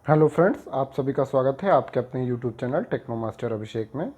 Hello friends, आप सभी का स्वागत है आपके अपने यूट्यूब चैनल टेक्नो मास्टर अभिषेक में।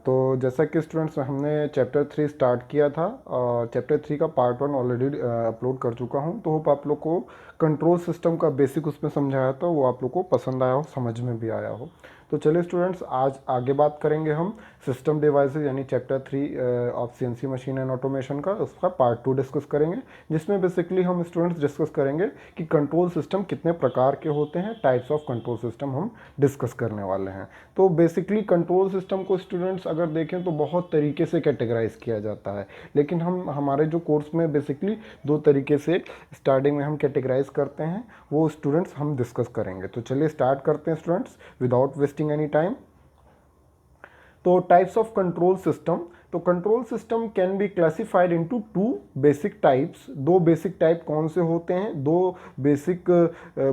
तो जैसा कि स्टूडेंट्स हमने चैप्टर 3 स्टार्ट किया था और चैप्टर 3 का पार्ट 1 ऑलरेडी अपलोड कर चुका हूं। तो होप आप लोग को कंट्रोल सिस्टम का बेसिक उसमें समझाया था, वो आप लोग को पसंद आया हो, समझ में भी आया हो। तो चलिए स्टूडेंट्स, आज आगे बात करेंगे हम सिस्टम डिवाइसेस यानी chapter 3 of CNC machine and automation का, उसका पार्ट 2 डिस्कस करेंगे, जिसमें बेसिकली हम स्टूडेंट्स डिस्कस करेंगे कि कंट्रोल सिस्टम कितने प्रकार के होते हैं, टाइप्स ऑफ कंट्रोल सिस्टम हम डिस्कस करने वाले हैं। तो बेसिकली कंट्रोल सिस्टम को स्टूडेंट्स अगर देखें तो बहुत तरीके से कैटेगराइज किया जाता है, लेकिन हम हमारे जो कोर्स में बेसिकली दो तरीके से स्टार्टिंग में हम कैटेगराइज करते हैं, वो स्टूडेंट्स हम डिस्कस करेंगे। तो चलिए स्टार्ट करते हैं students without wasting any time. तो टाइप्स ऑफ कंट्रोल सिस्टम, तो control system can be classified into two basic types. दो बेसिक टाइप कौन से होते हैं, दो बेसिक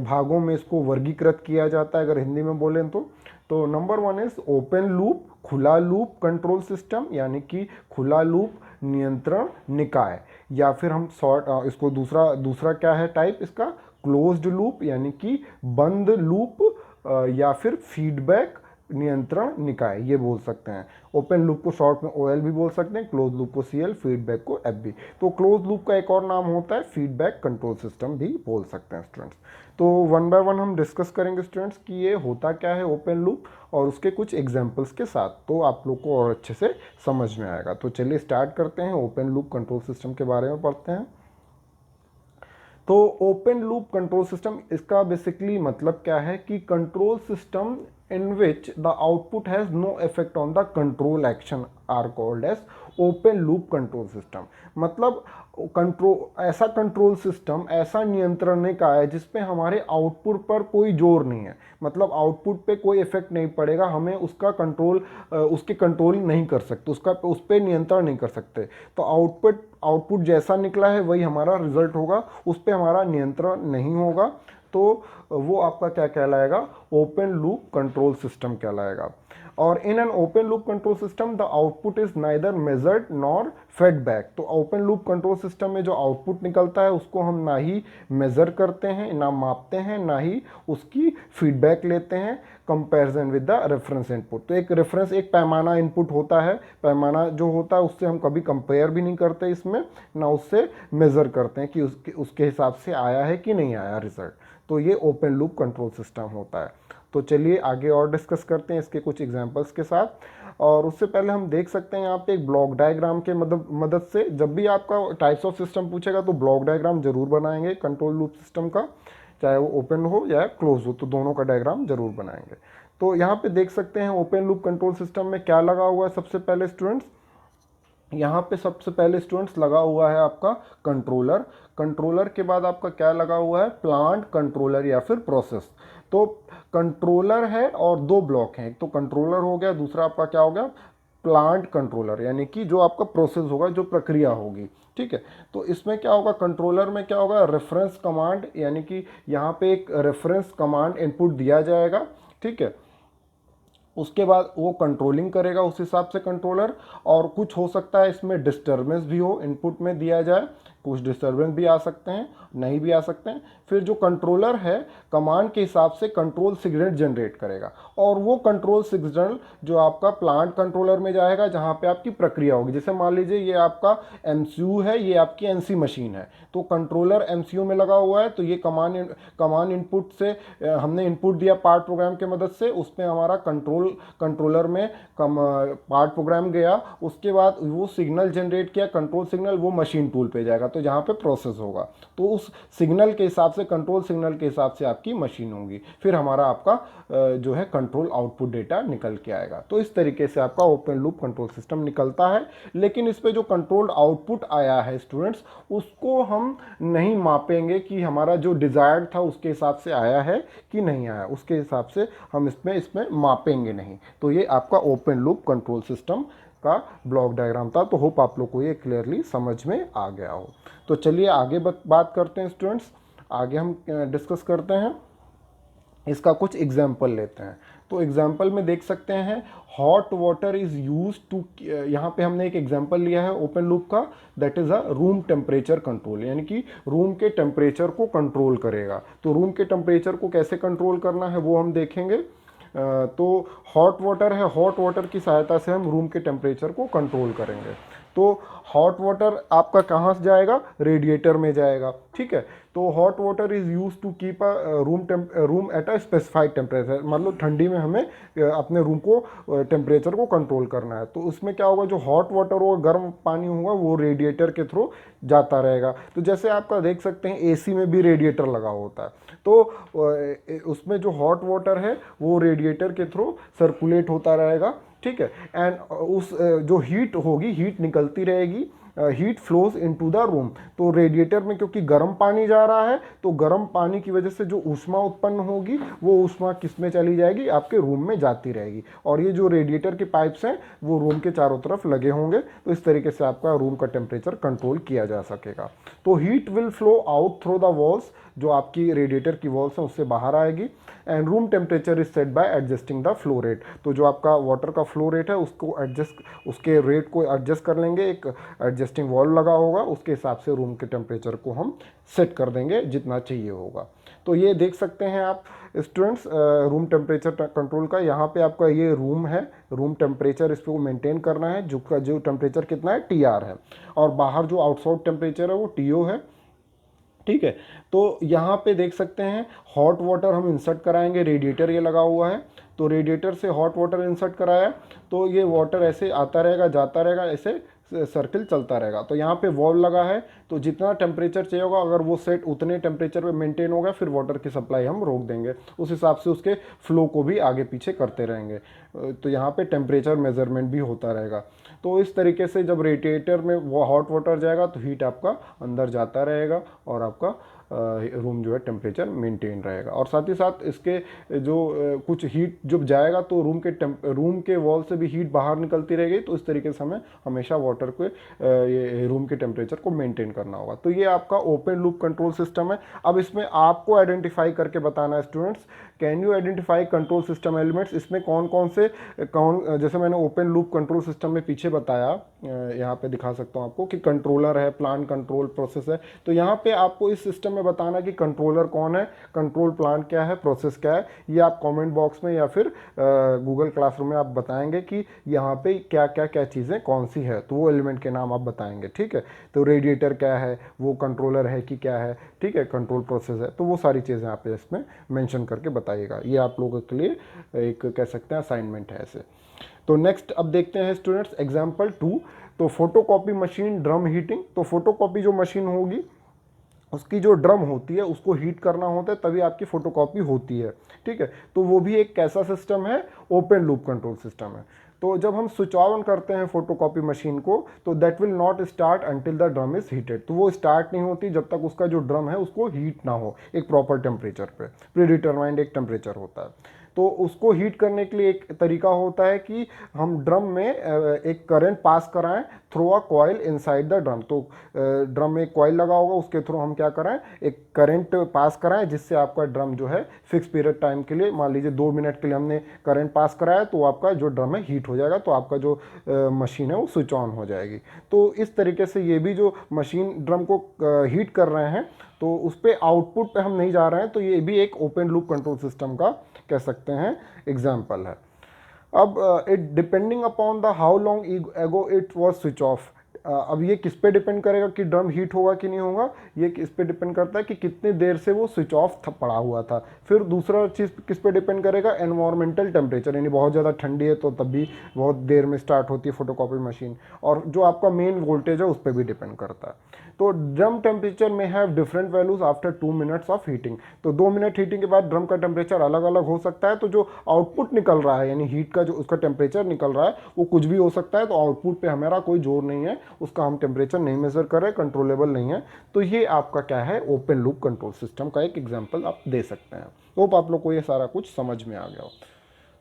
भागों में इसको वर्गीकृत किया जाता है अगर हिंदी में बोलें तो number one is open loop, खुला लूप कंट्रोल सिस्टम, यानी कि खुला लूप नियंत्रण निकाय, या फिर हम शॉर्ट इसको दूसरा क्या है टाइप इसका, क्लोज्ड लूप यानी कि बंद लूप, या फिर फीडबैक नियंत्रण निकाय, ये बोल सकते हैं। ओपन लूप को शॉर्ट में ओएल भी बोल सकते हैं, क्लोज लूप को सीएल, फीडबैक को एफबी। तो क्लोज लूप का एक और नाम होता है फीडबैक कंट्रोल सिस्टम भी बोल सकते हैं स्टूडेंट्स। तो वन बाय वन हम डिस्कस करेंगे स्टूडेंट्स कि ये होता क्या है ओपन लूप, और उसके कुछ एग्जांपल्स के साथ, तो आप लोग को और अच्छे से समझ में आएगा। तो चलिए स्टार्ट करते हैं, ओपन लूप कंट्रोल सिस्टम के बारे में पढ़ते हैं। तो ओपन लूप कंट्रोल सिस्टम, इसका बेसिकली मतलब क्या है कि control system in which the output has no effect on the control action are called as open loop control system। मतलब कंट्रोल, ऐसा कंट्रोल सिस्टम, ऐसा नियंत्रण निकाय है जिसपे हमारे आउटपुट पर कोई जोर नहीं है, मतलब आउटपुट पे कोई इफेक्ट नहीं पड़ेगा, हमें उसका कंट्रोल उसके कंट्रोल नहीं कर सकते, उसका उस पर नियंत्रण नहीं कर सकते। तो आउटपुट जैसा निकला है वही हमारा रिजल्ट होगा, उस पर हमारा नियंत्रण नहीं होगा। तो वो आपका क्या कहलाएगा, ओपन लूप कंट्रोल सिस्टम कहलाएगा। और in an open loop control system the output is neither measured nor fed back. तो ओपन लूप कंट्रोल सिस्टम में जो आउटपुट निकलता है उसको हम ना ही मेजर करते हैं, ना मापते हैं, ना ही उसकी फीडबैक लेते हैं comparison with the reference input. तो एक रेफरेंस, एक पैमाना इनपुट होता है, पैमाना जो होता है उससे हम कभी कंपेयर भी नहीं करते इसमें, ना उससे मेजर करते हैं कि उसके हिसाब से आया है कि नहीं आया रिजल्ट। तो ये ओपन लूप कंट्रोल सिस्टम होता है। तो चलिए आगे और डिस्कस करते हैं इसके कुछ एग्जांपल्स के साथ। और उससे पहले हम देख सकते हैं यहाँ पे एक ब्लॉक डायग्राम के मदद से, जब भी आपका टाइप्स ऑफ सिस्टम पूछेगा तो ब्लॉक डायग्राम जरूर बनाएंगे कंट्रोल लूप सिस्टम का, चाहे वो ओपन हो या क्लोज हो, तो दोनों का डायग्राम जरूर बनाएंगे। तो यहाँ पे देख सकते हैं ओपन लूप कंट्रोल सिस्टम में क्या लगा हुआ है। सबसे पहले स्टूडेंट्स, यहाँ पे सबसे पहले स्टूडेंट्स लगा हुआ है आपका कंट्रोलर। कंट्रोलर के बाद आपका क्या लगा हुआ है, प्लांट कंट्रोलर या फिर प्रोसेस। तो कंट्रोलर है और दो ब्लॉक हैं, एक तो कंट्रोलर हो गया, दूसरा आपका क्या हो गया, प्लांट कंट्रोलर, यानी कि जो आपका प्रोसेस होगा, जो प्रक्रिया होगी। ठीक है, तो इसमें क्या होगा, कंट्रोलर में क्या होगा, रेफरेंस कमांड, यानी कि यहाँ पे एक रेफरेंस कमांड इनपुट दिया जाएगा। ठीक है, उसके बाद वो कंट्रोलिंग करेगा उस हिसाब से कंट्रोलर। और कुछ हो सकता है इसमें डिस्टर्बेंस भी हो, इनपुट में दिया जाए, कुछ डिस्टर्बेंस भी आ सकते हैं, नहीं भी आ सकते हैं। फिर जो कंट्रोलर है कमांड के हिसाब से कंट्रोल सिग्नल जनरेट करेगा, और वो कंट्रोल सिग्नल जो आपका प्लांट कंट्रोलर में जाएगा जहां पे आपकी प्रक्रिया होगी। जैसे मान लीजिए ये आपका एमसीयू है, ये आपकी एनसी मशीन है, तो कंट्रोलर एमसीयू में लगा हुआ है, तो ये कमांड इनपुट से हमने इनपुट दिया पार्ट प्रोग्राम के मदद से, उसमें हमारा कंट्रोलर में पार्ट प्रोग्राम गया, उसके बाद वो सिग्नल जनरेट किया, कंट्रोल सिग्नल, वो मशीन टूल पे जाएगा, तो जहाँ पे प्रोसेस होगा, तो उस सिग्नल के हिसाब से, कंट्रोल सिग्नल के हिसाब से आपकी मशीन होगी, फिर हमारा आपका जो है कंट्रोल आउटपुट डेटा निकल के आएगा। तो इस तरीके से आपका ओपन लूप कंट्रोल सिस्टम निकलता है। लेकिन इस पे जो कंट्रोल्ड आउटपुट आया है स्टूडेंट्स, उसको हम नहीं मापेंगे कि हमारा जो डिजायर्ड था उसके हिसाब से आया है कि नहीं आया, उसके हिसाब से हम इसमें मापेंगे नहीं। तो ये आपका ओपन लूप कंट्रोल सिस्टम का ब्लॉक डायग्राम था। तो होप आप लोग को ये क्लियरली समझ में आ गया हो। तो चलिए आगे बात करते हैं स्टूडेंट्स, आगे हम डिस्कस करते हैं। इसका कुछ एग्जाम्पल लेते हैं। तो एग्जाम्पल में देख सकते हैं hot water is use to, यहाँ पे हमने एक एग्जाम्पल लिया है ओपन लूप का, that is a room temperature control, यानी कि रूम के टेम्परेचर को कंट्रोल करेगा। तो रूम के टेम्परेचर को कैसे कंट्रोल करना है वो हम देखेंगे। तो हॉट वाटर है, हॉट वाटर की सहायता से हम रूम के टेम्परेचर को कंट्रोल करेंगे। तो हॉट वाटर आपका कहाँ से जाएगा, रेडिएटर में जाएगा, ठीक है। तो hot water is use to keep a room at a specified temperature, मतलब ठंडी में हमें अपने रूम को टेम्परेचर को कंट्रोल करना है। तो उसमें क्या होगा, जो हॉट वाटर होगा, गर्म पानी होगा, वो रेडिएटर के थ्रू जाता रहेगा। तो जैसे आपका देख सकते हैं एसी में भी रेडिएटर लगा होता है, तो उसमें जो हॉट वाटर है वो रेडिएटर के थ्रू सर्कुलेट होता रहेगा, ठीक है। एंड उस जो हीट होगी, हीट निकलती रहेगी, heat flows into the room. तो रेडिएटर में क्योंकि गर्म पानी जा रहा है, तो गर्म पानी की वजह से जो ऊष्मा उत्पन्न होगी वो ऊष्मा किस में चली जाएगी, आपके रूम में जाती रहेगी। और ये जो रेडिएटर के पाइप्स हैं वो रूम के चारों तरफ लगे होंगे, तो इस तरीके से आपका रूम का टेम्परेचर कंट्रोल किया जा सकेगा। तो heat will flow out through the walls, जो आपकी रेडिएटर की वॉल्स हैं उससे बाहर आएगी। And room temperature is set bye adjusting the flow rate. तो जो आपका वाटर का फ्लो रेट है उसको एडजस्ट, उसके रेट को एडजस्ट कर लेंगे, एक एडजस्टिंग वॉल लगा होगा, उसके हिसाब से रूम के टेम्परेचर को हम सेट कर देंगे जितना चाहिए होगा। तो ये देख सकते हैं आप स्टूडेंट्स रूम टेम्परेचर कंट्रोल का। यहाँ पे आपका ये रूम है, रूम टेम्परेचर इसको मेंटेन करना है, जो टेम्परेचर कितना है, TR है, और बाहर जो आउटसाइड टेम्परेचर है वो TO है, ठीक है। तो यहाँ पे देख सकते हैं हॉट वाटर हम इंसर्ट कराएंगे, रेडिएटर ये लगा हुआ है, तो रेडिएटर से हॉट वाटर इंसर्ट कराया, तो ये वाटर ऐसे आता रहेगा, जाता रहेगा, ऐसे सर्किल चलता रहेगा। तो यहाँ पे वॉल लगा है, तो जितना टेम्परेचर चाहिए होगा, अगर वो सेट उतने टेम्परेचर पे मेंटेन होगा, फिर वाटर की सप्लाई हम रोक देंगे, उस हिसाब से उसके फ्लो को भी आगे पीछे करते रहेंगे। तो यहाँ पे टेम्परेचर मेजरमेंट भी होता रहेगा। तो इस तरीके से जब रेडिएटर में वो हॉट वाटर जाएगा तो हीट आपका अंदर जाता रहेगा और आपका रूम जो है टेम्परेचर मेंटेन रहेगा। और साथ ही साथ इसके जो कुछ हीट जब जाएगा तो रूम के वॉल से भी हीट बाहर निकलती रहेगी। तो इस तरीके से हमें हमेशा वाटर को ये रूम के टेम्परेचर को मेंटेन करना होगा। तो ये आपका ओपन लूप कंट्रोल सिस्टम है। अब इसमें आपको आइडेंटिफाई करके बताना है students, can you identify control system elements. इसमें कौन कौन से जैसे मैंने ओपन लूप कंट्रोल सिस्टम में पीछे बताया, यहाँ पे दिखा सकता हूँ आपको कि कंट्रोलर है, प्लांट कंट्रोल प्रोसेस है। तो यहाँ पे आपको इस सिस्टम में बताना कि कंट्रोलर कौन है, कंट्रोल प्लांट क्या है, प्रोसेस क्या है। ये आप कमेंट बॉक्स में या फिर गूगल क्लासरूम में आप बताएंगे कि यहाँ पे क्या क्या क्या चीज़ें कौन सी है, तो वो एलिमेंट के नाम आप बताएंगे, ठीक है। तो रेडिएटर क्या है, वो कंट्रोलर है कि क्या है, ठीक है, कंट्रोल प्रोसेस है, तो वो सारी चीज़ें आप इसमें मेंशन करके बताइएगा। ये आप लोगों के लिए एक कह सकते हैं असाइनमेंट है ऐसे। तो नेक्स्ट अब देखते हैं स्टूडेंट्स एग्जाम्पल 2। तो फोटोकॉपी मशीन ड्रम हीटिंग। तो फोटोकॉपी जो मशीन होगी उसकी जो ड्रम होती है उसको हीट करना होता है, तभी आपकी फोटोकॉपी होती है, ठीक है। तो वो भी एक कैसा सिस्टम है, ओपन लूप कंट्रोल सिस्टम है। तो जब हम स्विच ऑन करते हैं फोटोकॉपी मशीन को, तो that will not start until the drum is heated. तो वो स्टार्ट नहीं होती जब तक उसका जो ड्रम है उसको हीट ना हो एक प्रॉपर टेम्परेचर पे, प्री डिटरमाइंड एक टेम्परेचर होता है। तो उसको हीट करने के लिए एक तरीका होता है कि हम ड्रम में एक करंट पास कराएं through a coil inside the drum. तो ड्रम में एक कॉइल लगा होगा, उसके थ्रू हम क्या कराएं, एक करंट पास कराएं, जिससे आपका ड्रम जो है फिक्स पीरियड टाइम के लिए, मान लीजिए 2 मिनट के लिए हमने करंट पास कराया, तो आपका जो ड्रम है हीट हो जाएगा, तो आपका जो मशीन है वो स्विच ऑन हो जाएगी। तो इस तरीके से ये भी जो मशीन ड्रम को हीट कर रहे हैं, तो उस पर आउटपुट पे हम नहीं जा रहे हैं, तो ये भी एक ओपन लूप कंट्रोल सिस्टम का कह सकते हैं एग्जाम्पल है। अब it depending upon the how long ago it was switch off. अब ये किस पे डिपेंड करेगा कि ड्रम हीट होगा कि नहीं होगा, ये किस पे डिपेंड करता है कि कितनी देर से वो स्विच ऑफ पड़ा हुआ था। फिर दूसरा चीज़ किस पे डिपेंड करेगा, एनवायरमेंटल टेम्परेचर, यानी बहुत ज़्यादा ठंडी है तो तब भी बहुत देर में स्टार्ट होती है फोटोकॉपी मशीन, और जो आपका मेन वोल्टेज है उस पर भी डिपेंड करता है। तो ड्रम टेम्परेचर में have different values after 2 minutes of heating. तो 2 मिनट हीटिंग के बाद ड्रम का टेम्परेचर अलग अलग हो सकता है। तो जो आउटपुट निकल रहा है, यानी हीट का जो उसका टेम्परेचर निकल रहा है, वो कुछ भी हो सकता है। तो आउटपुट पे हमारा कोई जोर नहीं है, उसका हम टेम्परेचर नहीं मेजर कर रहे, कंट्रोलेबल नहीं है। तो ये आपका क्या है, ओपन लूप कंट्रोल सिस्टम का एक एग्जाम्पल आप दे सकते हैं। होप आप लोग को ये सारा कुछ समझ में आ गया हो।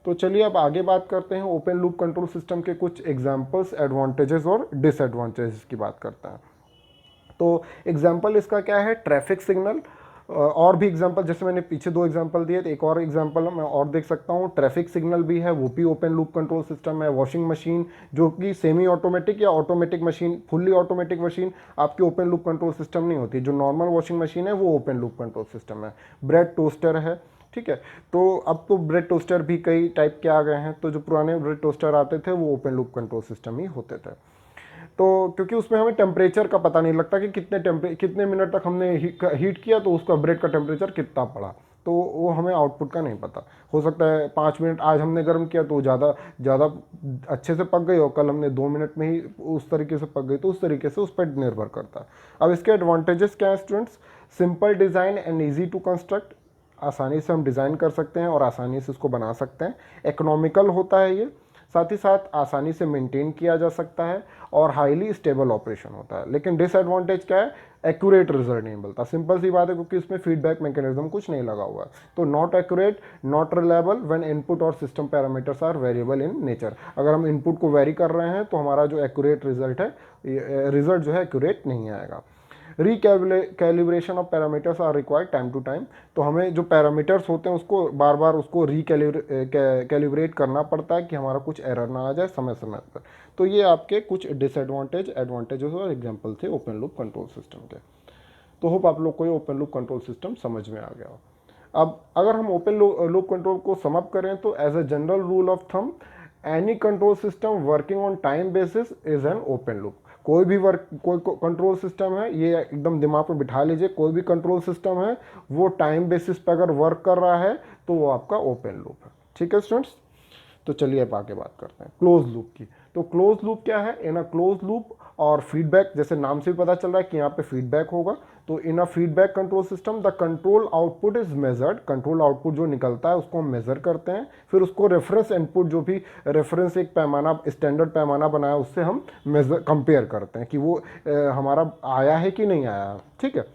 तो चलिए अब आगे बात करते हैं ओपन लूप कंट्रोल सिस्टम के कुछ एग्जाम्पल्स, एडवांटेजेस और डिसएडवांटेजेस की बात करते हैं। तो एग्जाम्पल इसका क्या है, ट्रैफिक सिग्नल। और भी एग्जांपल, जैसे मैंने पीछे 2 एग्जांपल दिए, तो एक और एग्जांपल मैं और देख सकता हूँ, ट्रैफिक सिग्नल भी है, वो भी ओपन लूप कंट्रोल सिस्टम है। वॉशिंग मशीन जो कि सेमी ऑटोमेटिक या automatic machine, fully automatic machine आपकी ओपन लूप कंट्रोल सिस्टम नहीं होती। जो नॉर्मल वॉशिंग मशीन है वो ओपन लूप कंट्रोल सिस्टम है। ब्रेड टोस्टर है, ठीक है। तो अब तो ब्रेड टोस्टर भी कई टाइप के आ गए हैं, तो जो पुराने ब्रेड टोस्टर आते थे वो ओपन लूप कंट्रोल सिस्टम ही होते थे। तो क्योंकि उसमें हमें टेम्परेचर का पता नहीं लगता कि कितने मिनट तक हमने हीट किया तो उसका ब्रेड का टेम्परेचर कितना पड़ा, तो वो हमें आउटपुट का नहीं पता। हो सकता है 5 मिनट आज हमने गर्म किया तो ज़्यादा ज़्यादा अच्छे से पक गई, और कल हमने 2 मिनट में ही उस तरीके से पक गई, तो उस तरीके से उस पर निर्भर करता है। अब इसके एडवांटेजेस क्या है students? Simple design and easy to construct, आसानी से हम डिज़ाइन कर सकते हैं और आसानी से उसको बना सकते हैं। इकोनॉमिकल होता है ये, साथ ही साथ आसानी से मेंटेन किया जा सकता है, और हाईली स्टेबल ऑपरेशन होता है। लेकिन डिसएडवांटेज क्या है? एक्यूरेट रिजल्ट नहीं मिलता। सिंपल सी बात है, क्योंकि इसमें फीडबैक मैकेनिज्म कुछ नहीं लगा हुआ है। तो not accurate, not reliable when input और system parameters are variable in nature. अगर हम इनपुट को वेरी कर रहे हैं तो हमारा जो एक्यूरेट रिजल्ट है, रिजल्ट जो है एक्यूरेट नहीं आएगा। Recalibration of parameters are required time to time, तो हमें जो पैरामीटर्स होते हैं उसको बार बार उसको कैलिब्रेट करना पड़ता है कि हमारा कुछ एरर ना आ जाए समय समय पर। तो ये आपके कुछ डिसएडवांटेज, एडवांटेजेस और एग्जांपल थे ओपन लूप कंट्रोल सिस्टम के। तो होप आप लोग को ये ओपन लूप कंट्रोल सिस्टम समझ में आ गया हो। अब अगर हम ओपन लूप कंट्रोल को सम अप करें तो as a general rule of thumb, any control system working on time basis is an open loop. कोई कंट्रोल सिस्टम है, ये एकदम दिमाग में बिठा लीजिए, कोई भी कंट्रोल सिस्टम है वो टाइम बेसिस पर अगर वर्क कर रहा है तो वो आपका ओपन लूप है। ठीक है स्टूडेंट्स, तो चलिए अब आगे बात करते हैं क्लोज लूप की। तो क्लोज लूप क्या है? इन अ क्लोज लूप और फीडबैक, जैसे नाम से भी पता चल रहा है कि यहाँ पे फीडबैक होगा। तो in a feedback control system the control output is measured, control output जो निकलता है उसको हम मेजर करते हैं, फिर उसको रेफरेंस इनपुट, जो भी रेफरेंस एक पैमाना, स्टैंडर्ड पैमाना बनाया, उससे हम मेजर कंपेयर करते हैं कि वो हमारा आया है कि नहीं आया। ठीक है,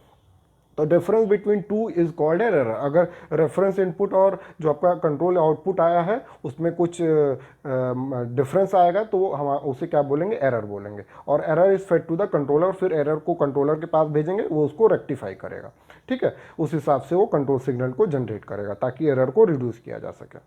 तो difference between two is called error. अगर रेफरेंस इनपुट और जो आपका कंट्रोल आउटपुट आया है उसमें कुछ डिफरेंस आएगा तो हम उसे क्या बोलेंगे? एरर बोलेंगे। और error is fed to the controller, फिर एरर को कंट्रोलर के पास भेजेंगे, वो उसको रेक्टिफाई करेगा। ठीक है, उस हिसाब से वो कंट्रोल सिग्नल को जनरेट करेगा ताकि एरर को रिड्यूस किया जा सके।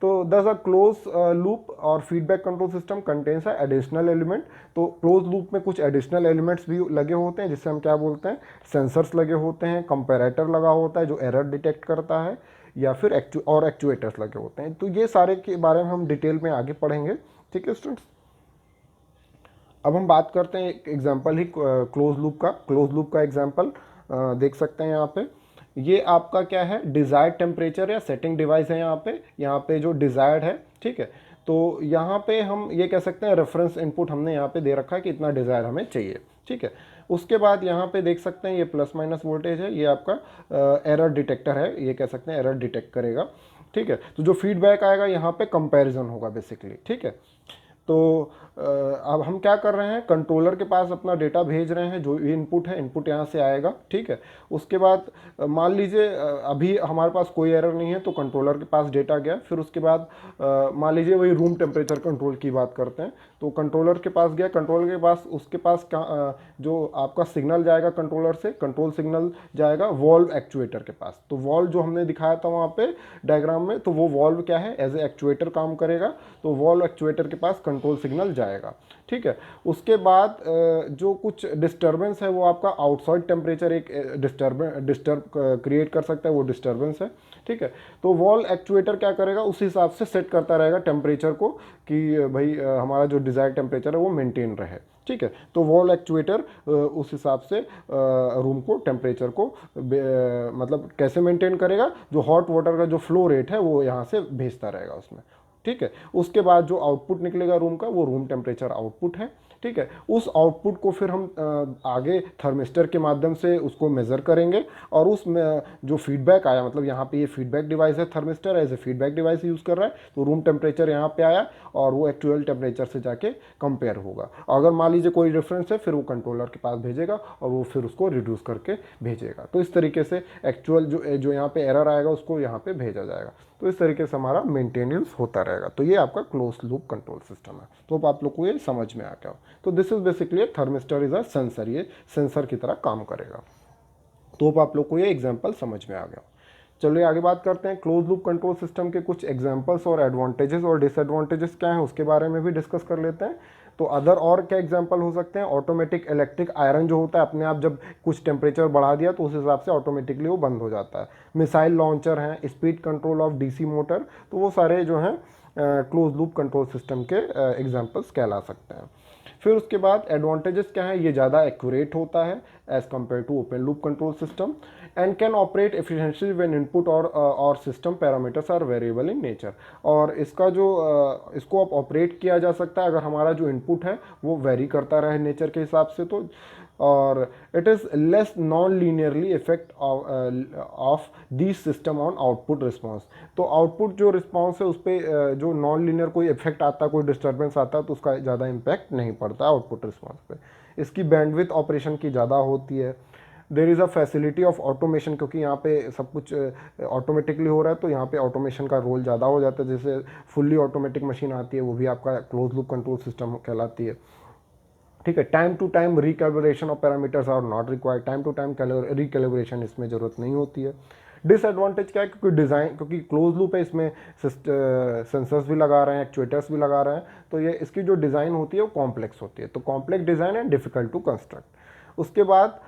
तो दस अ क्लोज लूप और feedback control system contains additional element. तो क्लोज लूप में कुछ एडिशनल एलिमेंट्स भी लगे होते हैं, जिससे हम क्या बोलते हैं? सेंसर्स लगे होते हैं, कंपैरेटर लगा होता है जो एरर डिटेक्ट करता है, या फिर एक्चुएटर्स लगे होते हैं। तो ये सारे के बारे में हम डिटेल में आगे पढ़ेंगे। ठीक है स्टूडेंट्स, अब हम बात करते हैं एक एग्जांपल ही क्लोज लूप का। क्लोज लूप का एग्जांपल देख सकते हैं यहाँ पे। ये आपका क्या है? डिज़ायर्ड टेम्परेचर या सेटिंग डिवाइस है यहाँ पे जो डिज़ायर्ड है। ठीक है, तो यहाँ पे हम ये कह सकते हैं रेफरेंस इनपुट हमने यहाँ पे दे रखा है कि इतना डिज़ायर हमें चाहिए। ठीक है, उसके बाद यहाँ पे देख सकते हैं ये प्लस माइनस वोल्टेज है, ये आपका एरर डिटेक्टर है, ये कह सकते हैं एरर डिटेक्ट करेगा। ठीक है, तो जो फीडबैक आएगा यहाँ पे कंपैरिजन होगा बेसिकली। ठीक है, तो अब हम क्या कर रहे हैं? कंट्रोलर के पास अपना डेटा भेज रहे हैं, जो इनपुट है, इनपुट यहाँ से आएगा। ठीक है, उसके बाद मान लीजिए अभी हमारे पास कोई एरर नहीं है तो कंट्रोलर के पास डेटा गया। फिर उसके बाद मान लीजिए वही रूम टेम्परेचर कंट्रोल की बात करते हैं, तो कंट्रोलर के पास गया, कंट्रोलर के पास उसके पास जो आपका सिग्नल जाएगा कंट्रोलर से, कंट्रोल सिग्नल जाएगा वॉल्व एक्चुएटर के पास। तो वॉल्व जो हमने दिखाया था वहाँ पे डायग्राम में, तो वो वॉल्व क्या है? एज ए एक्चुएटर काम करेगा। तो वॉल्व एक्चुएटर के पास कंट्रोल सिग्नल जाएगा। ठीक है, उसके बाद जो कुछ डिस्टर्बेंस है वो आपका आउटसाइड टेम्परेचर एक डिस्टर्ब क्रिएट कर सकता है, वो डिस्टर्बेंस है। ठीक है, तो वॉल एक्चुएटर क्या करेगा? उस हिसाब से सेट करता रहेगा टेम्परेचर को कि भाई हमारा जो डिजायर्ड टेम्परेचर है वो मेंटेन रहे। ठीक है, तो वॉल एक्चुएटर उस हिसाब से रूम को, टेम्परेचर को मतलब कैसे मेंटेन करेगा? जो हॉट वाटर का जो फ्लो रेट है वो यहाँ से भेजता रहेगा उसमें। ठीक है, उसके बाद जो आउटपुट निकलेगा रूम का, वो रूम टेम्परेचर आउटपुट है। ठीक है, उस आउटपुट को फिर हम आगे थर्मिस्टर के माध्यम से उसको मेज़र करेंगे, और उस जो फीडबैक आया, मतलब यहाँ पे ये फीडबैक डिवाइस है, thermistor as a feedback device use कर रहा है, तो रूम टेम्परेचर यहाँ पे आया और वो एक्चुअल टेम्परेचर से जाके कंपेयर होगा। अगर मान लीजिए कोई डिफरेंस है, फिर वो कंट्रोलर के पास भेजेगा और वो फिर उसको रिड्यूस करके भेजेगा। तो इस तरीके से एक्चुअल जो यहाँ पे एरर आएगा उसको यहाँ पे भेजा जाएगा। तो इस तरीके से हमारा मेंटेनेंस होता रहेगा। तो ये आपका क्लोज लूप कंट्रोल सिस्टम है। तो आप लोग को ये समझ में आ गया हो। तो this is basically thermistor is a sensor, ये सेंसर की तरह काम करेगा। तो होप आप लोग को ये एग्जाम्पल समझ में आ गया। चलिए आगे बात करते हैं। क्लोज लूप कंट्रोल सिस्टम के कुछ एग्जांपल्स और एडवांटेजेस और डिसएडवांटेजेस क्या हैं उसके बारे में भी डिस्कस कर लेते हैं। तो अदर और क्या एग्जांपल हो सकते हैं, ऑटोमेटिक इलेक्ट्रिक आयरन जो होता है अपने आप जब कुछ टेम्परेचर बढ़ा दिया तो उस हिसाब से ऑटोमेटिकली वो बंद हो जाता है। मिसाइल लॉन्चर हैं, speed control of DC motor, तो वो सारे जो हैं क्लोज लूप कंट्रोल सिस्टम के एग्जाम्पल्स कहला सकते हैं। फिर उसके बाद एडवांटेजेस क्या है, ये ज़्यादा एक्यूरेट होता है as compare to open loop control system and can operate efficiently when input और system parameters are variable in nature. और इसका जो इसको अब ऑपरेट किया जा सकता है अगर हमारा जो इनपुट है वो वेरी करता रहे नेचर के हिसाब से। तो और it is less non linearly effect of this system on output response. तो आउटपुट जो रिस्पॉन्स है उस पर जो नॉन लीनियर कोई इफेक्ट आता है, कोई डिस्टर्बेंस आता है तो उसका ज़्यादा इम्पैक्ट नहीं पड़ता आउटपुट रिस्पॉन्स पे। इसकी बैंडविड्थ ऑपरेशन की ज़्यादा होती है। There is a facility of automation, क्योंकि यहाँ पे सब कुछ ऑटोमेटिकली हो रहा है तो यहाँ पे ऑटोमेशन का रोल ज़्यादा हो जाता है। जैसे फुल्ली ऑटोमेटिक मशीन आती है वो भी आपका क्लोज लूप कंट्रोल सिस्टम कहलाती है। ठीक है, time to time recalibration of parameters are not required, time to time recalibration इसमें ज़रूरत नहीं होती है। डिसएडवांटेज क्या है, क्योंकि डिज़ाइन, क्योंकि क्लोज लूप है इसमें सेंसर्स भी लगा रहे हैं, एक्चुएटर्स भी लगा रहे हैं, तो ये इसकी जो डिज़ाइन होती है वो कॉम्प्लेक्स होती है। तो complex design and difficult to construct. उसके बाद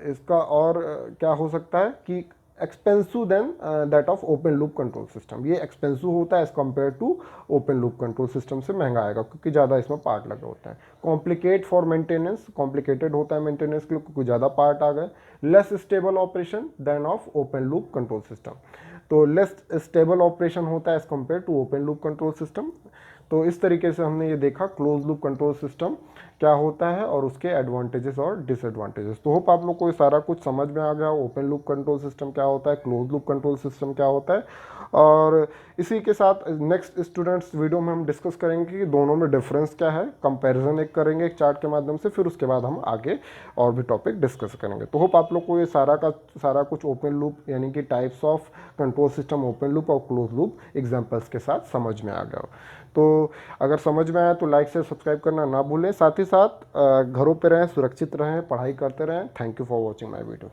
इसका और क्या हो सकता है कि expensive than that of open loop control system. ये एक्सपेंसिव होता है as compare to open loop control system से महंगा आएगा क्योंकि ज़्यादा इसमें पार्ट लगे होते हैं। कॉम्प्लिकेट फॉर मेंटेनेंस, कॉम्प्लिकेटेड होता है मेंटेनेंस के लिए क्योंकि ज़्यादा पार्ट आ गए। Less stable operation than of open loop control system. तो लेस स्टेबल ऑपरेशन होता है as compare to open loop control system. तो इस तरीके से हमने ये देखा क्लोज लूप कंट्रोल सिस्टम क्या होता है और उसके एडवांटेजेस और डिसएडवांटेजेस। तो होप आप लोग को ये सारा कुछ समझ में आ गया, ओपन लूप कंट्रोल सिस्टम क्या होता है, क्लोज लूप कंट्रोल सिस्टम क्या होता है। और इसी के साथ नेक्स्ट स्टूडेंट्स वीडियो में हम डिस्कस करेंगे कि दोनों में डिफरेंस क्या है, कंपैरिजन एक करेंगे एक चार्ट के माध्यम से, फिर उसके बाद हम आगे और भी टॉपिक डिस्कस करेंगे। तो होप आप लोग को ये सारा कुछ ओपन लूप यानी कि types of control system open loop और क्लोज लूप एग्जाम्पल्स के साथ समझ में आ गया। तो अगर समझ में आया तो लाइक से सब्सक्राइब करना ना भूलें। साथ ही साथ घरों पे रहें, सुरक्षित रहें, पढ़ाई करते रहें। Thank you for watching my video.